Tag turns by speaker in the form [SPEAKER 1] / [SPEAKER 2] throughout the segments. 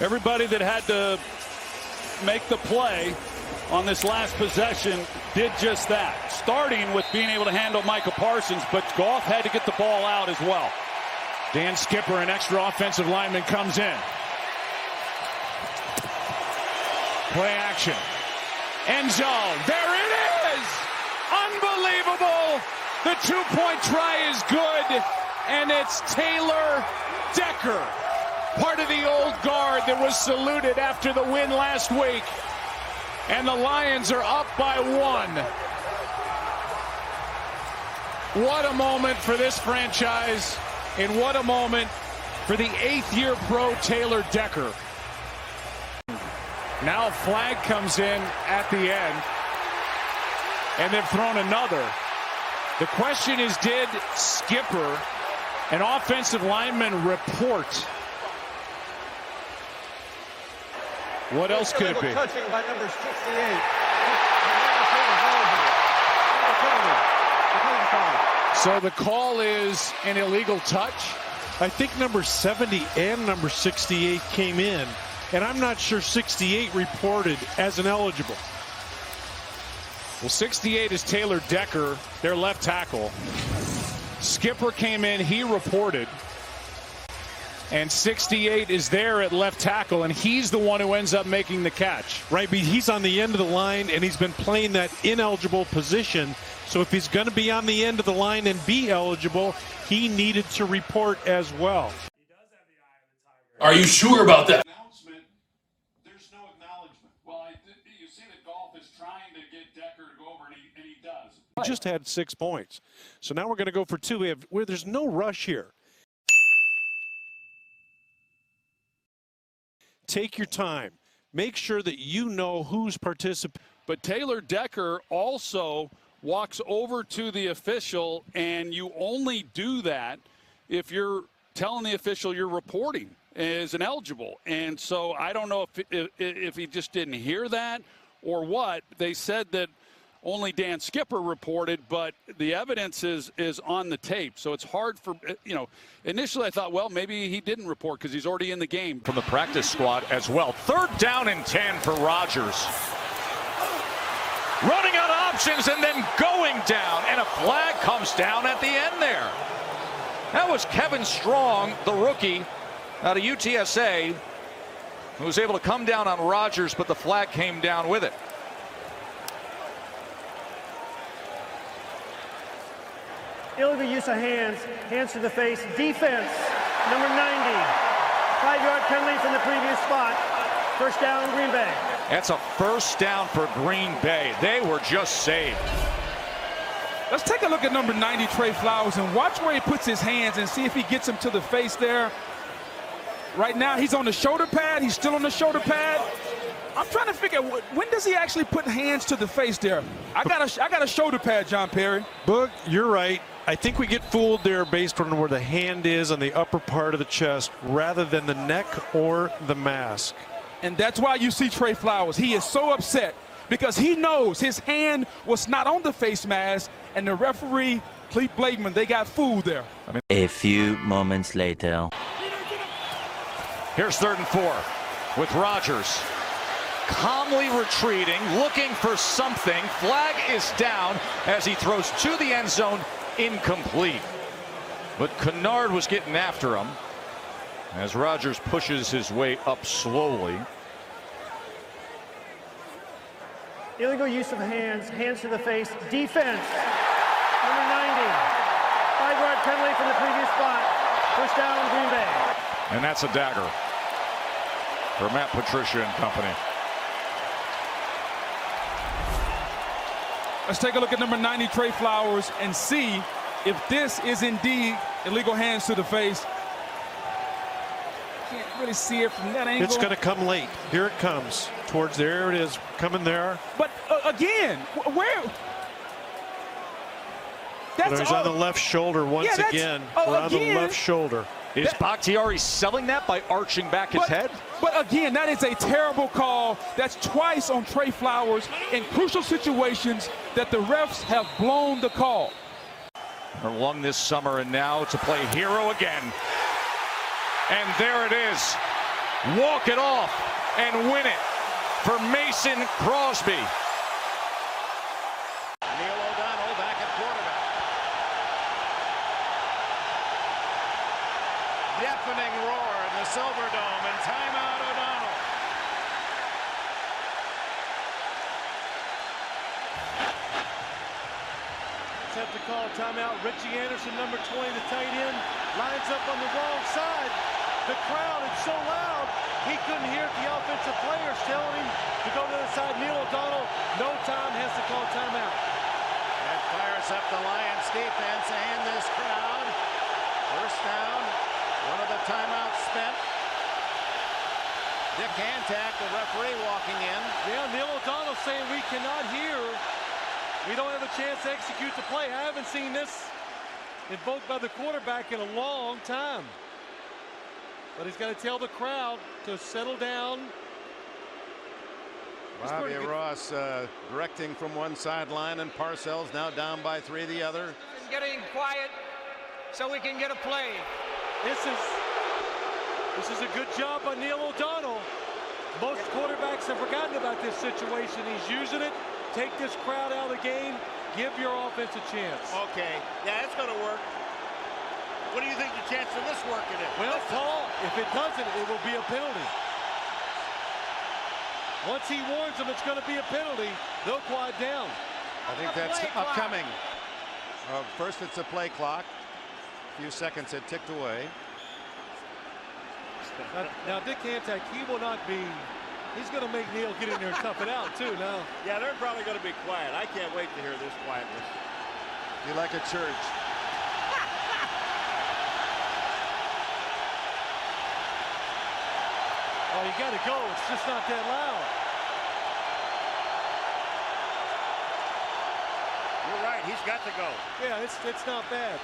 [SPEAKER 1] Everybody that had to make the play on this last possession did just that, starting with being able to handle Micah Parsons, but Goff had to get the ball out as well.
[SPEAKER 2] Dan Skipper, an extra offensive lineman, comes in. Play action. End zone. There it is! Unbelievable! The two-point try is good, and it's Taylor Decker, part of the old guard that was saluted after the win last week. And the Lions are up by 1. What a moment for this franchise, and what a moment for the 8th-year pro Taylor Decker. Now a flag comes in at the end, and they've thrown another. The question is, did Skipper, an offensive lineman, report? What else could it be?
[SPEAKER 3] Touching by number 68.
[SPEAKER 2] So the call is an illegal touch.
[SPEAKER 4] I think number 70 and number 68 came in, and I'm not sure 68 reported as ineligible.
[SPEAKER 2] Well, 68 is Taylor Decker, their left tackle. Skipper came in, he reported. And 68 is there at left tackle, and he's the one who ends up making the catch.
[SPEAKER 4] Right, but he's on the end of the line, and he's been playing that ineligible position. So if he's going to be on the end of the line and be eligible, he needed to report as well.
[SPEAKER 5] Are you sure about that?
[SPEAKER 1] Announcement, there's no acknowledgement. Well, you see that Goff is trying to get Decker to go over, and he does.
[SPEAKER 4] He just had 6 points. So now we're going to go for 2. There's no rush here. Take your time. Make sure that you know who's participating.
[SPEAKER 1] But Taylor Decker also walks over to the official, and you only do that if you're telling the official you're reporting as ineligible. And so I don't know if he just didn't hear that or what. They said that only Dan Skipper reported, but the evidence is on the tape. So it's hard for, initially I thought, well, maybe he didn't report because he's already in the game.
[SPEAKER 2] From the practice squad as well. 3rd down and 10 for Rodgers. Running out of options and then going down, and a flag comes down at the end there. That was Kevin Strong, the rookie out of UTSA, who was able to come down on Rodgers, but the flag came down with it.
[SPEAKER 6] Illegal use of hands to the face, defense, number 90. 5-yard penalty from the previous spot. First down, Green Bay.
[SPEAKER 2] That's a first down for Green Bay. They were just saved.
[SPEAKER 7] Let's take a look at number 90, Trey Flowers, and watch where he puts his hands and see if he gets him to the face there. Right now, he's on the shoulder pad. He's still on the shoulder pad. I'm trying to figure out when does he actually put hands to the face there. I got a shoulder pad, John Perry.
[SPEAKER 4] Boog, you're right. I think we get fooled there based on where the hand is on the upper part of the chest rather than the neck or the mask.
[SPEAKER 7] And that's why you see Trey Flowers. He is so upset because he knows his hand was not on the face mask, and the referee, Clete Blakeman, they got fooled there.
[SPEAKER 8] A few moments later.
[SPEAKER 2] Here's 3rd and 4 with Rodgers. Calmly retreating, looking for something. Flag is down as he throws to the end zone, incomplete. But Kennard was getting after him as Rodgers pushes his way up slowly.
[SPEAKER 6] Illegal use of hands to the face, defense, number 90. 5-yard penalty from the previous spot. First down, Green Bay.
[SPEAKER 2] And that's a dagger for Matt Patricia and company.
[SPEAKER 7] Let's take a look at number 90, Trey Flowers, and see if this is indeed illegal hands to the face. Can't really see it from that angle.
[SPEAKER 4] It's going to come late. Here it comes. Towards there it is, coming there.
[SPEAKER 7] But again, where?
[SPEAKER 4] He's on the left shoulder once again. We're on the left shoulder.
[SPEAKER 2] Is Bakhtiari selling that by arching back his head?
[SPEAKER 7] But again, that is a terrible call. That's twice on Trey Flowers in crucial situations that the refs have blown the call.
[SPEAKER 2] Along this summer, and now to play hero again. And there it is. walk it off and win it for Mason Crosby.
[SPEAKER 3] Neil O'Donnell back at quarterback. Deafening roar in the Silverdome, and timeout O'Donnell.
[SPEAKER 6] Set to call timeout. Richie Anderson, number 20, the tight end, lines up on the wrong side. The crowd is so loud, he couldn't hear the offensive players telling him to go to the side. Neil O'Donnell, no time, has to call timeout.
[SPEAKER 3] That fires up the Lions defense and this crowd. First down, one of the timeouts spent. Dick Hantak, the referee, walking in.
[SPEAKER 6] Yeah, Neil O'Donnell saying we cannot hear. We don't have a chance to execute the play. I haven't seen this invoked by the quarterback in a long time. But he's got to tell the crowd to settle down.
[SPEAKER 3] Bobby Ross directing from one sideline, and Parcells now down by 3 the other.
[SPEAKER 9] Getting quiet so we can get a play.
[SPEAKER 6] This is a good job by Neil O'Donnell. Most quarterbacks have forgotten about this situation. He's using it. Take this crowd out of the game. Give your offense a chance.
[SPEAKER 3] Okay, yeah, it's going to work. What do you think the chance of this working is?
[SPEAKER 6] Well, Paul, if it doesn't, it will be a penalty. Once he warns them it's going to be a penalty, they'll quiet down.
[SPEAKER 3] I think that's upcoming. First, it's a play clock. A few seconds had ticked away.
[SPEAKER 6] Now Dick Hantak, he will not be. He's going to make Neil get in there and tough it out too now.
[SPEAKER 3] Yeah, they're probably going to be quiet. I can't wait to hear this quietness. You like a church.
[SPEAKER 6] Oh, you got to go. It's just not that loud.
[SPEAKER 3] You're right. He's got to go.
[SPEAKER 6] Yeah, it's not bad.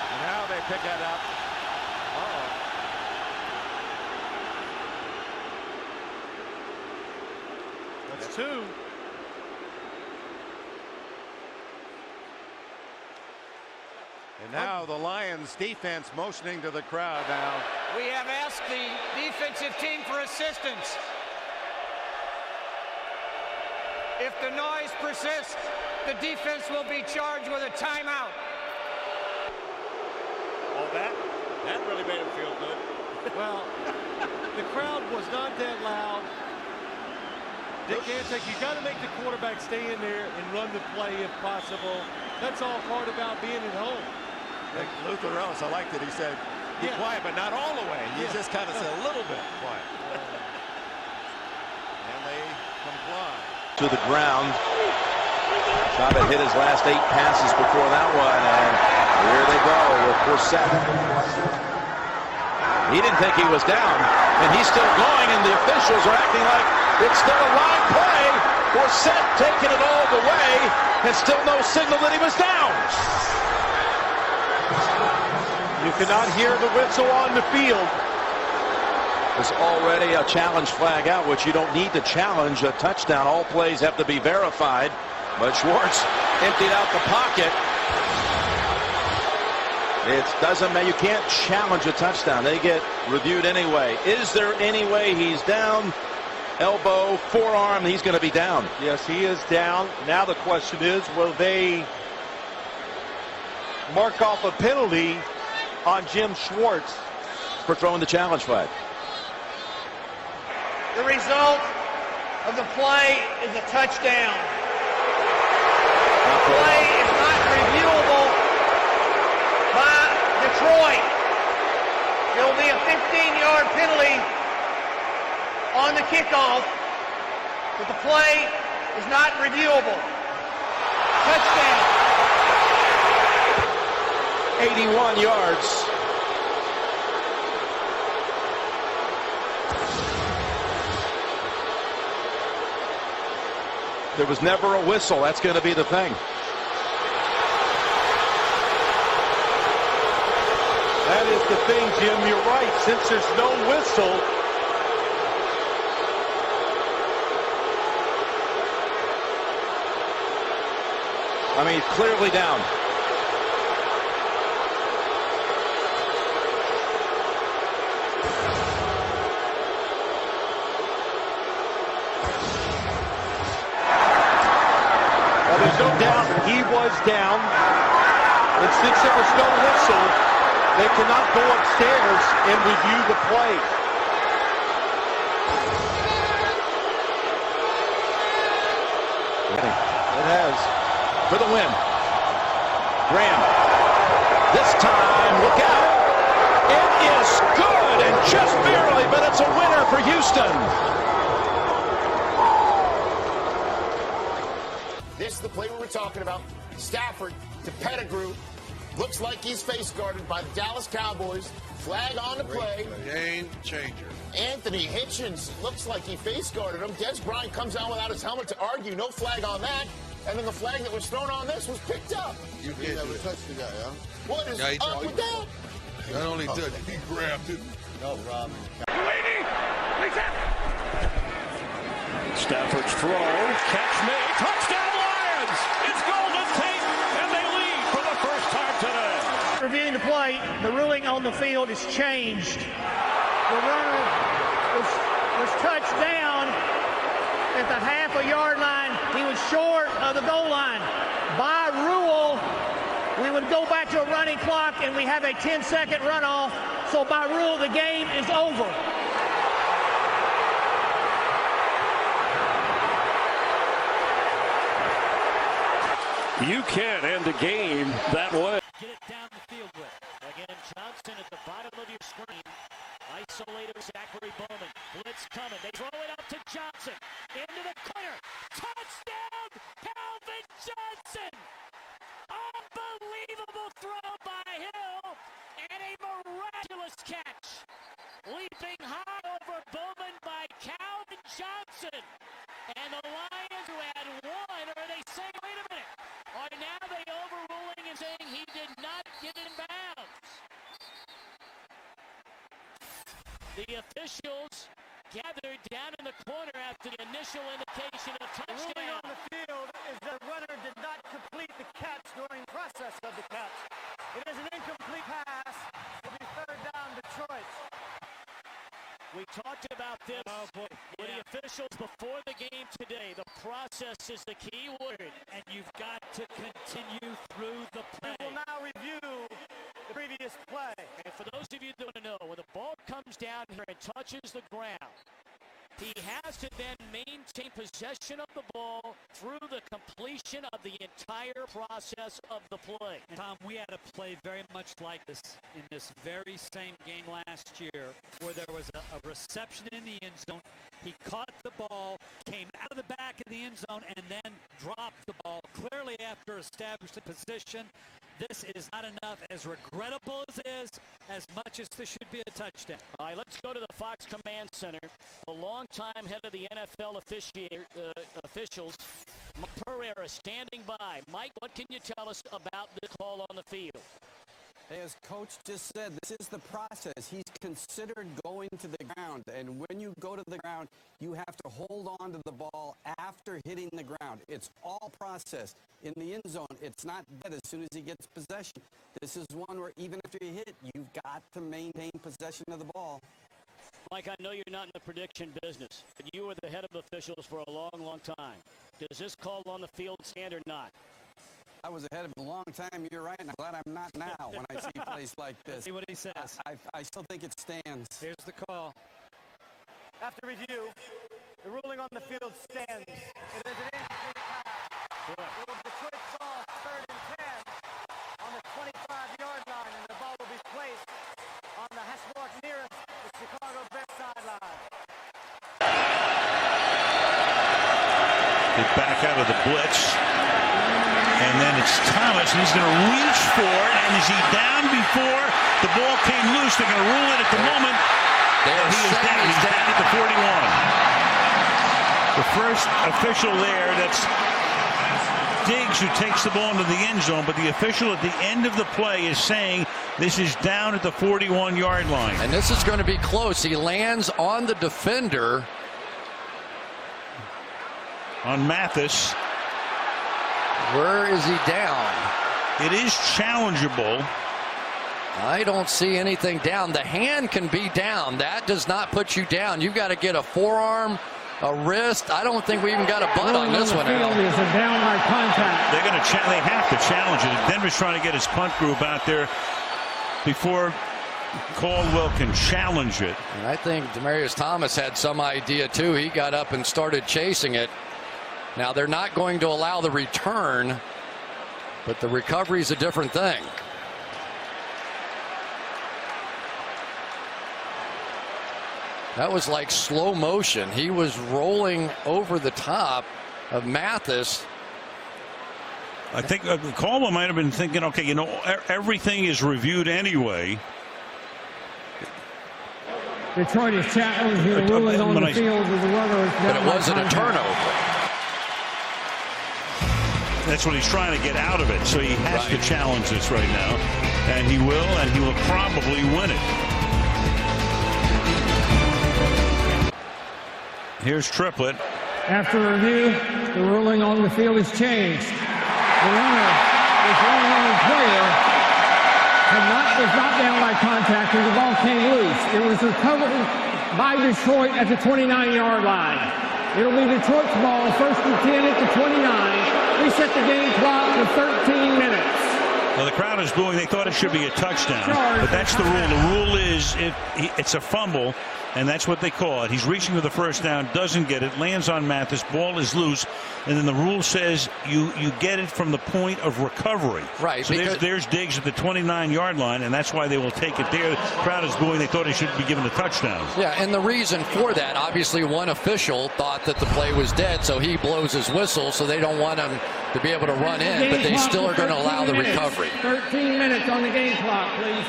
[SPEAKER 3] And now they pick it up.
[SPEAKER 6] That's 2.
[SPEAKER 3] And now the Lions defense motioning to the crowd now.
[SPEAKER 9] We have asked the defensive team for assistance. If the noise persists, the defense will be charged with a timeout.
[SPEAKER 3] Oh, that really made him feel good.
[SPEAKER 6] Well, the crowd was not that loud. Dick Hantak, you got to make the quarterback stay in there and run the play if possible. That's all part about being at home.
[SPEAKER 3] Like Luther Ellis, I liked it. He said, be quiet, but not all the way. He just kind of said a little bit quiet. And they comply.
[SPEAKER 10] To the ground. Trying to hit his last 8 passes before that one, and here they go with Forsett. He didn't think he was down, and he's still going, and the officials are acting like it's still a live play. Forsett taking it all the way, and still no signal that he was down.
[SPEAKER 4] You cannot hear the whistle on the field.
[SPEAKER 10] There's already a challenge flag out, which you don't need to challenge a touchdown. All plays have to be verified. But Schwartz emptied out the pocket. It doesn't matter. You can't challenge a touchdown. They get reviewed anyway. Is there any way he's down? Elbow, forearm, he's going to be down.
[SPEAKER 4] Yes, he is down. Now the question is, will they mark off a penalty on Jim Schwartz
[SPEAKER 10] for throwing the challenge flag?
[SPEAKER 9] The result of the play is a touchdown. The play is not reviewable by Detroit. There will be a 15-yard penalty on the kickoff, but the play is not reviewable. Touchdown.
[SPEAKER 10] 81 yards. There was never a whistle. That's going to be the thing.
[SPEAKER 4] That is the thing, Jim. You're right. Since there's no whistle,
[SPEAKER 10] I mean, clearly down. is down, and since there was no whistle, they cannot go upstairs and review the play. It has for the win. Graham. This time, look out. It is good, and just barely, but it's a winner for Houston.
[SPEAKER 11] This is the play we were talking about. Stafford to Pettigrew. Looks like he's face guarded by the Dallas Cowboys. Flag on the play.
[SPEAKER 12] Game changer.
[SPEAKER 11] Anthony Hitchens looks like he face guarded him. Des Bryant comes out without his helmet to argue. No flag on that. And then the flag that was thrown on this was picked up.
[SPEAKER 12] You never touched the guy, huh?
[SPEAKER 11] What is up with that?
[SPEAKER 12] Not only did he grabbed it.
[SPEAKER 11] No, Rob.
[SPEAKER 10] Stafford's throw. Catch made. Touchdown Lions! It's Golden Tate, and they lead for the first time today.
[SPEAKER 9] Reviewing the play, the ruling on the field is changed. The runner was touched down at the half-a-yard line. He was short of the goal line. By rule, we would go back to a running clock, and we have a 10-second runoff. So by rule, the game is over.
[SPEAKER 10] You can end the game that way.
[SPEAKER 9] Get it down the field with. Again, Johnson at the bottom of your screen. Isolator Zachary Bowman. Blitz coming. They throw it up to Johnson. Into the corner. Touchdown! Calvin Johnson! Unbelievable throw by Hill. And a miraculous catch. Leaping high over Bowman by Calvin Johnson. And the Lions, who had one, or are they saying, wait a minute, are now they overruling and saying he did not get in bounds? The officials gathered down in the corner after the initial indication of touchdown. The ruling on the field is the runner did not complete the catch during process of the catch. It is an incomplete pass. It'll be third down, Detroit. We talked about this with the officials before the game today. The process is the key word, and you've got to continue through the play. We will now review the previous play. And for those of you that don't know, when the ball comes down here and touches the ground, he has to then maintain possession of the ball through the completion of the entire process of the play.
[SPEAKER 13] And Tom, we had a play very much like this in this very same game last year where there was a reception in the end zone. He caught the ball, came out of the back of the end zone, and then dropped the ball clearly after establishing position. This is not enough, as regrettable as it is, as much as this should be a touchdown.
[SPEAKER 9] All right, let's go to the Fox Command Center. The longtime head of the NFL officials, Mike Pereira, standing by. Mike, what can you tell us about the call on the field?
[SPEAKER 14] As Coach just said, this is the process. He's considered going to the ground, and when you go to the ground, you have to hold on to the ball after hitting the ground. It's all process. In the end zone, it's not dead as soon as he gets possession. This is one where even after you hit, you've got to maintain possession of the ball.
[SPEAKER 9] Mike, I know you're not in the prediction business, but you were the head of officials for a long, long time. Does this call on the field stand or not?
[SPEAKER 14] I was ahead of a long time. You're right, and I'm glad I'm not now when I see plays like this.
[SPEAKER 13] Let's see what he says.
[SPEAKER 14] I still think it stands.
[SPEAKER 13] Here's the call.
[SPEAKER 9] After review, the ruling on the field stands. It is an incomplete pass. Will Detroit call 3rd and 10 on the 25-yard line, and the ball will be placed on the hash mark nearest the Chicago Bears sideline.
[SPEAKER 2] Get back out of the blitz. And then it's Thomas, and he's going to reach for it. And is he down before the ball came loose? They're going to rule it at the moment. He is down. He's down at the 41. The first official there, that's Diggs, who takes the ball into the end zone. But the official at the end of the play is saying this is down at the 41-yard line.
[SPEAKER 15] And this is going to be close. He lands on the defender.
[SPEAKER 2] On Mathis.
[SPEAKER 15] Where is he down?
[SPEAKER 2] It is challengeable.
[SPEAKER 15] I don't see anything down. The hand can be down. That does not put you down. You've got to get a forearm a wrist. I don't think we even got a butt on this one.
[SPEAKER 16] Is a downright contact.
[SPEAKER 17] They're going to they have to challenge it. Denver's trying to get his punt group out there before Caldwell can challenge it.
[SPEAKER 15] And I think Demaryius Thomas had some idea too. He got up and started chasing it. Now they're not going to allow the return, but the recovery is a different thing. That was like slow motion. He was rolling over the top of Mathis.
[SPEAKER 17] I think Caldwell might have been thinking, okay, you know, everything is reviewed anyway.
[SPEAKER 16] Detroit is challenging the ruling on the field with the runner.
[SPEAKER 15] But it wasn't a turnover.
[SPEAKER 17] That's what he's trying to get out of it. So he has to challenge this right now. And he will probably win it. Here's Triplett.
[SPEAKER 16] After review, the ruling on the field has changed. The runner is running on the player. Was not down by contact and the ball came loose. It was recovered by Detroit at the 29-yard line. It'll be Detroit's ball, 1st and 10 at the 29. We set the game clock to 13 minutes.
[SPEAKER 17] Well, the crowd is booing. They thought it should be a touchdown, but that's the rule. The rule is if it's a fumble, and that's what they call it. He's reaching for the first down, doesn't get it, lands on Mathis, ball is loose, and then the rule says you get it from the point of recovery.
[SPEAKER 15] Right.
[SPEAKER 17] So there's Diggs at the 29-yard line, and that's why they will take it there. The crowd is booing. They thought he should be given a touchdown.
[SPEAKER 15] Yeah, and the reason for that, obviously one official thought that the play was dead, so he blows his whistle, so they don't want him to be able to run in, but they still are going to allow the recovery.
[SPEAKER 16] 13 minutes on the game clock, please.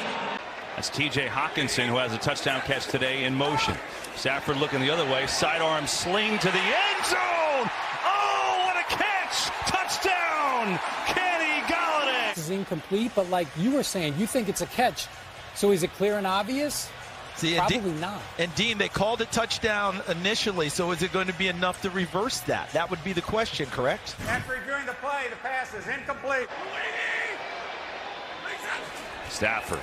[SPEAKER 2] That's T.J. Hawkinson, who has a touchdown catch today in motion. Stafford looking the other way. Sidearm sling to the end zone. Oh, what a catch! Touchdown! Kenny Golladay.
[SPEAKER 18] This is incomplete, but like you were saying, you think it's a catch. So is it clear and obvious?
[SPEAKER 19] See,
[SPEAKER 18] probably not.
[SPEAKER 19] And Dean, they called it touchdown initially, so is it going to be enough to reverse that? That would be the question, correct?
[SPEAKER 20] After reviewing the play, the pass is incomplete.
[SPEAKER 2] Stafford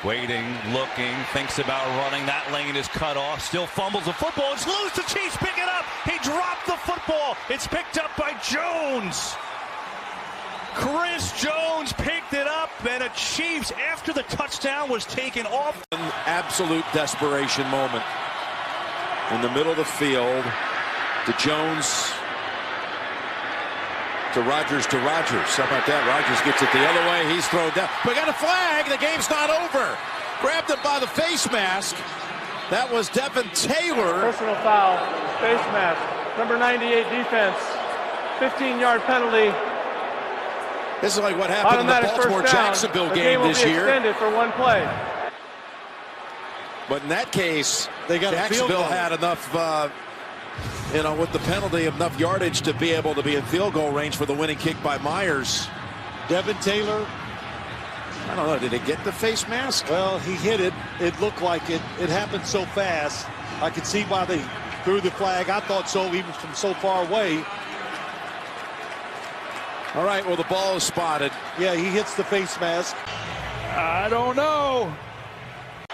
[SPEAKER 2] waiting, looking, thinks about running. That lane is cut off. Still fumbles the football. It's loose. The Chiefs pick it up. He dropped the football. It's picked up by Jones. Chris Jones picked it up, and the Chiefs, after the touchdown was taken off.
[SPEAKER 10] An absolute desperation moment in the middle of the field to Jones, to Rodgers, How about that? Rodgers gets it the other way. He's thrown down. We got a flag. The game's not over. Grabbed it by the face mask. That was Devin Taylor.
[SPEAKER 6] Personal foul. Face mask. Number 98 defense. 15-yard penalty.
[SPEAKER 10] This is like what happened in the Baltimore-Jacksonville game this year.
[SPEAKER 6] Extended for one play.
[SPEAKER 10] But in that case,
[SPEAKER 6] they got
[SPEAKER 10] Jacksonville had enough, with the penalty, enough yardage to be able to be in field goal range for the winning kick by Myers.
[SPEAKER 21] Devin Taylor.
[SPEAKER 10] I don't know. Did it get the face mask?
[SPEAKER 21] Well, he hit it. It looked like it. It happened so fast. I could see why they threw the flag. I thought so, even from so far away.
[SPEAKER 10] All right, well, the ball is spotted.
[SPEAKER 21] Yeah, he hits the face mask.
[SPEAKER 1] I don't know.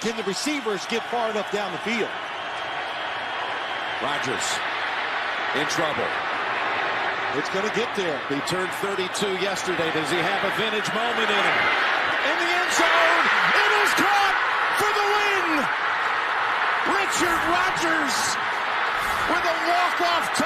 [SPEAKER 21] Can the receivers get far enough down the field?
[SPEAKER 10] Rodgers in trouble.
[SPEAKER 21] It's going to get there.
[SPEAKER 10] He turned 32 yesterday. Does he have a vintage moment in him? In the end zone. It is caught for the win. Richard Rodgers with a walk-off touchdown.